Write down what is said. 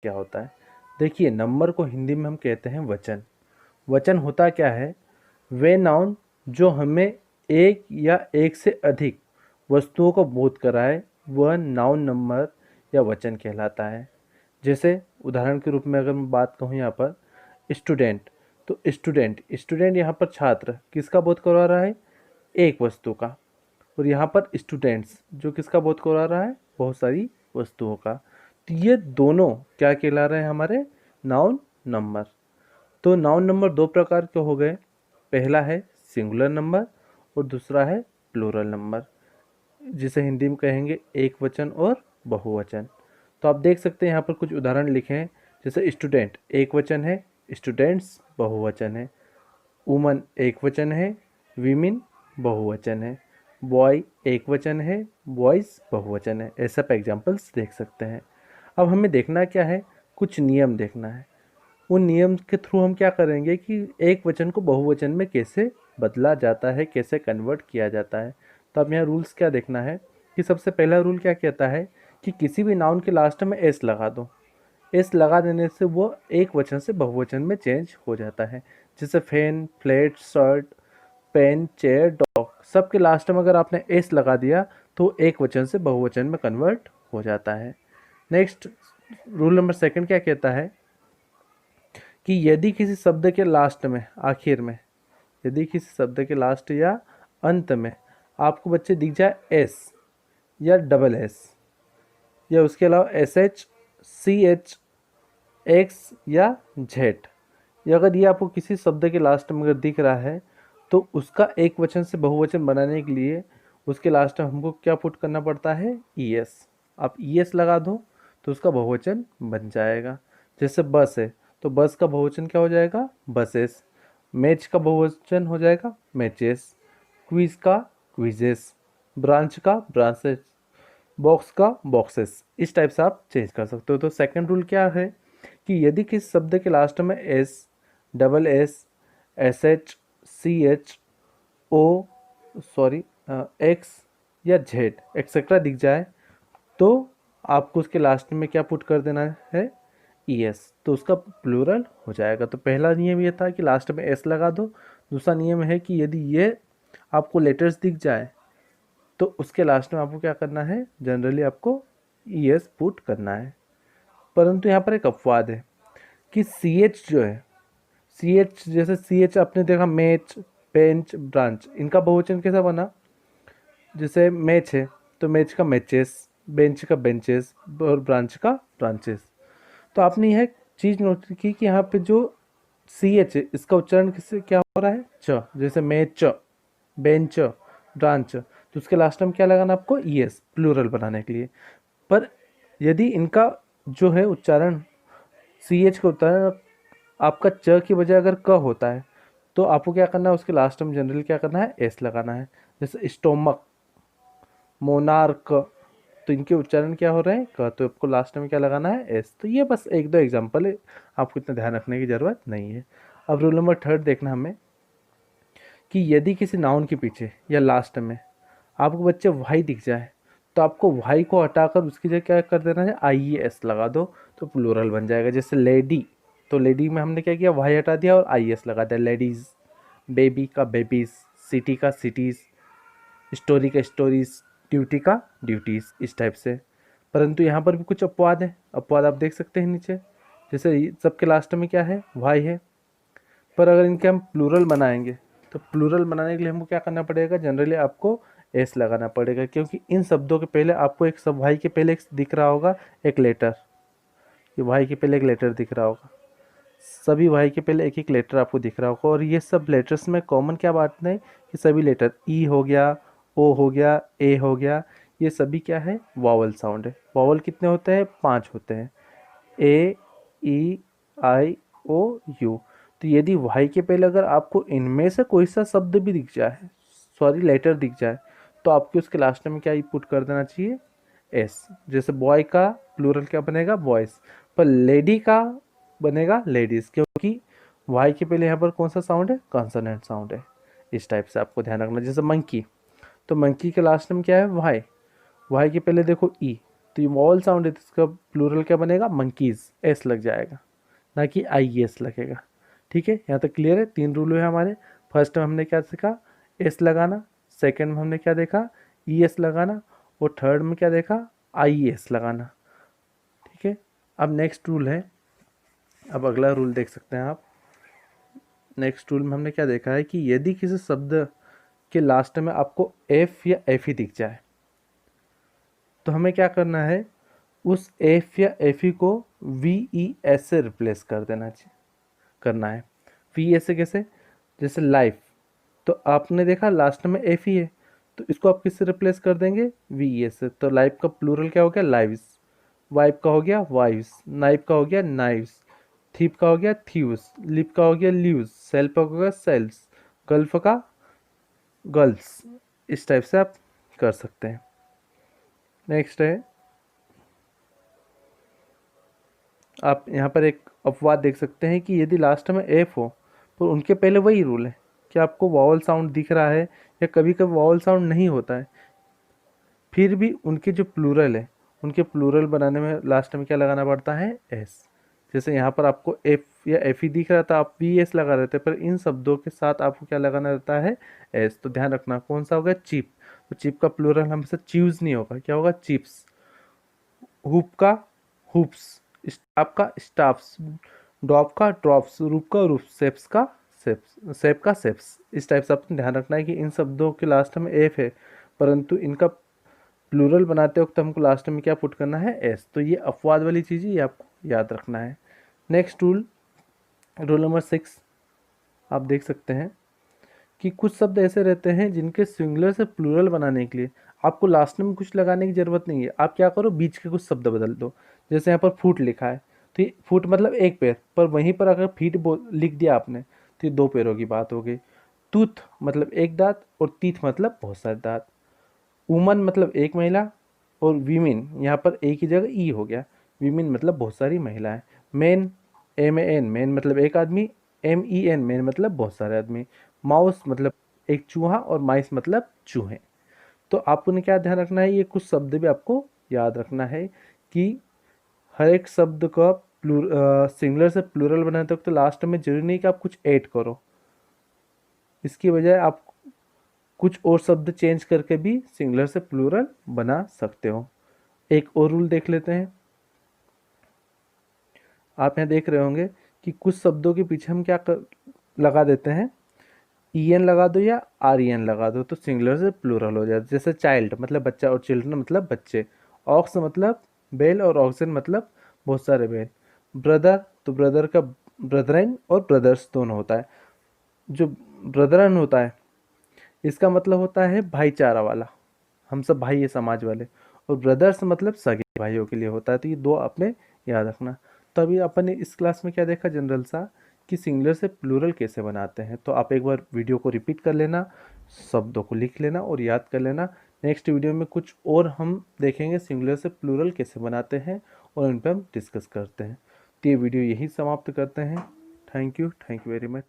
क्या होता है? देखिए, नंबर को हिंदी में हम कहते हैं वचन। वचन होता क्या है? वे नाउन जो हमें एक या एक से अधिक वस्तुओं को बोध कराए, वह नाउन नंबर या वचन कहलाता है। जैसे उदाहरण के रूप में अगर मैं बात कहूँ यहाँ पर स्टूडेंट, तो स्टूडेंट स्टूडेंट यहाँ पर छात्र किसका बोध करवा रहा है? एक वस्तु का। और यहाँ पर स्टूडेंट्स जो किसका बोध करवा रहा है? बहुत सारी वस्तुओं का। तो ये दोनों क्या कहला रहे हैं? हमारे नाउन नंबर। तो नाउन नंबर दो प्रकार के हो गए। पहला है सिंगुलर नंबर और दूसरा है प्लूरल नंबर, जिसे हिंदी में कहेंगे एक वचन और बहुवचन। तो आप देख सकते हैं यहाँ पर कुछ उदाहरण लिखे हैं। जैसे स्टूडेंट एक वचन है, स्टूडेंट्स बहुवचन है। वुमन एक वचन है, वीमेन बहुवचन है। बॉय एक वचन है, बॉयज़ बहुवचन है। ऐसे आप एग्जाम्पल्स देख सकते हैं। अब हमें देखना क्या है? कुछ नियम देखना है। उन नियम के थ्रू हम क्या करेंगे कि एक वचन को बहुवचन में कैसे बदला जाता है, कैसे कन्वर्ट किया जाता है। तो अब यहाँ रूल्स क्या देखना है कि सबसे पहला रूल क्या कहता है कि किसी भी नाउन के लास्ट में एस लगा दो। एस लगा देने से वो एक वचन से बहुवचन में चेंज हो जाता है। जैसे fan, flat, shirt, pen, chair, dog, सबके लास्ट में अगर आपने एस लगा दिया तो एक वचन से बहुवचन में कन्वर्ट हो जाता है। नेक्स्ट रूल नंबर सेकंड क्या कहता है कि यदि किसी शब्द के लास्ट में, आखिर में, यदि किसी शब्द के लास्ट या अंत में आपको बच्चे दिख जाए एस या डबल एस या उसके अलावा S H, C H, X या जेड, या अगर ये आपको किसी शब्द के लास्ट में अगर दिख रहा है तो उसका एक वचन से बहुवचन बनाने के लिए उसके लास्ट में हमको क्या पुट करना पड़ता है? E S. आप ई एस लगा दो तो उसका बहुवचन बन जाएगा। जैसे बस है तो बस का बहुवचन क्या हो जाएगा? बसेस। मैच का बहुवचन हो जाएगा मैचेस। क्विज का क्विजेस। ब्रांच का ब्रांचेस। बॉक्स का बॉक्सेस। इस टाइप से आप चेंज कर सकते हो। तो सेकंड रूल क्या है कि यदि किसी शब्द के लास्ट में S, double S, S H, C H, O, sorry, X या जेड एक्सेट्रा दिख जाए तो आपको उसके लास्ट में क्या पुट कर देना है? E S. तो उसका प्लूरल हो जाएगा। तो पहला नियम ये था कि लास्ट में एस लगा दो। दूसरा नियम है कि यदि ये आपको लेटर्स दिख जाए तो उसके लास्ट में आपको क्या करना है? जनरली आपको ई एस पुट करना है। परंतु यहाँ पर एक अपवाद है कि सी एच जो है, सी एच, जैसे सी एच आपने देखा मैच, बेंच, ब्रांच, इनका बहुवचन कैसा बना? जैसे मैच है तो मैच का मैचेस, बेंच का बेंचेस और ब्रांच का ब्रांचेस। तो आपने यह चीज़ नोट की कि यहाँ पे जो सी एच है इसका उच्चारण किससे क्या हो रहा है? च। जैसे मैच, बेंच, ब्रांच, तो उसके लास्ट में क्या लगाना आपको? ई एस, प्लूरल बनाने के लिए। पर यदि इनका जो है उच्चारण, सी एच का उच्चारण आपका च की बजाय अगर क होता है तो आपको क्या करना है? उसके लास्ट में जनरली क्या करना है? एस लगाना है। जैसे स्टोमक, मोनार्क, तो इनके उच्चारण क्या हो रहे हैं? क। तो आपको लास्ट में क्या लगाना है? एस। तो ये बस एक दो एग्जाम्पल है, आपको इतना ध्यान रखने की ज़रूरत नहीं है। अब रूल नंबर थर्ड देखना हमें कि यदि किसी नाउन के पीछे या लास्ट में आपको बच्चे वाई दिख जाए तो आपको वाई को हटाकर उसकी जगह क्या कर देना है? आई एस लगा दो तो प्लूरल बन जाएगा। जैसे लेडी, तो लेडी में हमने क्या किया? वाई हटा दिया और आई एस लगा दिया, लेडीज़। बेबी का बेबीज़, सिटी का सिटीज़, स्टोरी का स्टोरीज, ड्यूटी का ड्यूटीज़, इस टाइप से। परंतु यहाँ पर भी कुछ अपवाद है। अपवाद आप देख सकते हैं नीचे। जैसे सबके लास्ट में क्या है? वाई है। पर अगर इनके हम प्लूरल बनाएंगे तो प्लूरल बनाने के लिए हमको क्या करना पड़ेगा? जनरली आपको एस लगाना पड़ेगा, क्योंकि इन शब्दों के पहले आपको एक सब वाई के पहले एक दिख रहा होगा एक लेटर। ये वाई के पहले एक लेटर दिख रहा होगा। सभी वाई के पहले एक एक लेटर आपको दिख रहा होगा। और ये सब लेटर्स में कॉमन क्या बात है कि सभी लेटर ई हो गया, ओ हो गया, ए हो गया, ये सभी क्या है? वावल साउंड है। वावल कितने होते हैं? 5 होते हैं। ए, ई, आई, ओ, यू। तो यदि वाई के पहले अगर आपको इनमें से कोई सा शब्द भी दिख जाए, सॉरी लेटर दिख जाए, तो आपको उसके लास्ट में क्या पुट कर देना चाहिए? एस। जैसे बॉय का प्लूरल क्या बनेगा? बॉयज़। पर लेडी का बनेगा लेडीज़, क्योंकि वाई के पहले यहाँ पर कौन सा साउंड है? कॉन्सोनेंट साउंड है। इस टाइप से आपको ध्यान रखना। जैसे मंकी, तो मंकी के लास्ट में क्या है? वाई। वाई के पहले देखो ई, तो ये वॉवल साउंड है, तो इसका प्लूरल क्या बनेगा, मंकीज़, एस लग जाएगा, ना कि आई एस लगेगा। ठीक है, यहाँ तक क्लियर है। 3 रूल है हमारे। फर्स्ट में हमने क्या सीखा, एस लगाना। सेकंड में हमने क्या देखा, ई एस लगाना। और थर्ड में क्या देखा, आई एस लगाना। ठीक है, अब नेक्स्ट रूल है, अब अगला रूल देख सकते हैं आप। नेक्स्ट रूल में हमने क्या देखा है कि यदि किसी शब्द के लास्ट में आपको एफ या एफ ही दिख जाए, तो हमें क्या करना है, उस एफ या एफ ई को वी ई एस से रिप्लेस कर देना चाहिए, करना है। वी एस से कैसे, जैसे लाइफ, तो आपने देखा लास्ट में एफ ही है, तो इसको आप किससे रिप्लेस कर देंगे, वी ई एस से। तो लाइफ का प्लूरल क्या हो गया, लाइव्स। वाइफ का हो गया वाइव्स। नाइफ का हो गया नाइव्स। थीप का हो गया थीव्स। लिप का हो गया ल्यूज। सेल्फ का हो गया सेल्स। गल्फ का गर्ल्स। इस टाइप से आप कर सकते हैं। नेक्स्ट है, आप यहाँ पर एक अपवाद देख सकते हैं कि यदि लास्ट में एफ हो तो उनके पहले वही रूल है कि आपको वावल साउंड दिख रहा है या कभी कभी वावल साउंड नहीं होता है, फिर भी उनके जो प्लूरल है, उनके प्लूरल बनाने में लास्ट में क्या लगाना पड़ता है, एस। जैसे यहाँ पर आपको एफ या एफ ही दिख रहा था, आप वी एस लगा रहे थे, पर इन शब्दों के साथ आपको क्या लगाना रहता है, एस। तो ध्यान रखना कौन सा होगा, चिप। तो चिप का प्लूरल हमेशा च्यूज नहीं होगा, क्या होगा, चिप्स। हुप का हुप्स। स्टाफ का स्टाफ्स। ड्रॉप का ड्रॉप्स। रूप का रूप। सेप्स का सेप्स। सेप का सेप्स। इस टाइप से आपको ध्यान रखना है कि इन शब्दों के लास्ट में एफ है, परंतु इनका प्लूरल बनाते वक्त हमको लास्ट में क्या पुट करना है, एस। तो ये अपवाद वाली चीज़ ये आपको याद रखना है। नेक्स्ट रूल, रूल नंबर 6, आप देख सकते हैं कि कुछ शब्द ऐसे रहते हैं जिनके सिंगुलर से प्लूरल बनाने के लिए आपको लास्ट में कुछ लगाने की ज़रूरत नहीं है। आप क्या करो, बीच के कुछ शब्द बदल दो। जैसे यहाँ पर फुट लिखा है, तो ये फुट मतलब एक पैर, पर वहीं पर अगर फीट लिख दिया आपने तो ये 2 पैरों की बात हो गई। टूथ मतलब एक दांत, और टीथ मतलब बहुत सारे दांत। वुमन मतलब एक महिला, और वीमेन यहाँ पर एक ही जगह ई हो गया, वीमेन मतलब बहुत सारी महिलाएं। Man, M A N, man मतलब एक आदमी। एम ई एन, मैन मतलब बहुत सारे आदमी। माउस मतलब एक चूहा, और माइस मतलब चूहे। तो आपको ने क्या ध्यान रखना है, ये कुछ शब्द भी आपको याद रखना है कि हर एक शब्द का सिंगुलर से प्लूरल बनाते वक्त तो लास्ट में जरूरी नहीं कि आप कुछ ऐड करो, इसकी बजाय आप कुछ और शब्द चेंज करके भी सिंगुलर से प्लूरल बना सकते हो। एक और रूल देख लेते हैं। आप यहाँ देख रहे होंगे कि कुछ शब्दों के पीछे हम क्या लगा देते हैं, ई एन लगा दो या आर ई एन लगा दो, तो सिंगुलर से प्लूरल हो जाता है। जैसे चाइल्ड मतलब बच्चा, और चिल्ड्रन मतलब बच्चे। ऑक्स मतलब बैल, और ऑक्सन मतलब बहुत सारे बैल। ब्रदर, तो ब्रदर का ब्रदरन और ब्रदर्स दोनों होता है। जो ब्रदरन होता है इसका मतलब होता है भाईचारा वाला, हम सब भाई है समाज वाले। और ब्रदर्स मतलब सगे भाइयों के लिए होता है। तो ये 2 आपने याद रखना। तो अभी अपन ने इस क्लास में क्या देखा, जनरल सा, कि सिंगुलर से प्लूरल कैसे बनाते हैं। तो आप एक बार वीडियो को रिपीट कर लेना, शब्दों को लिख लेना और याद कर लेना। नेक्स्ट वीडियो में कुछ और हम देखेंगे सिंगुलर से प्लूरल कैसे बनाते हैं, और इन पर हम डिस्कस करते हैं। तो ये वीडियो यही समाप्त करते हैं। Thank you very much.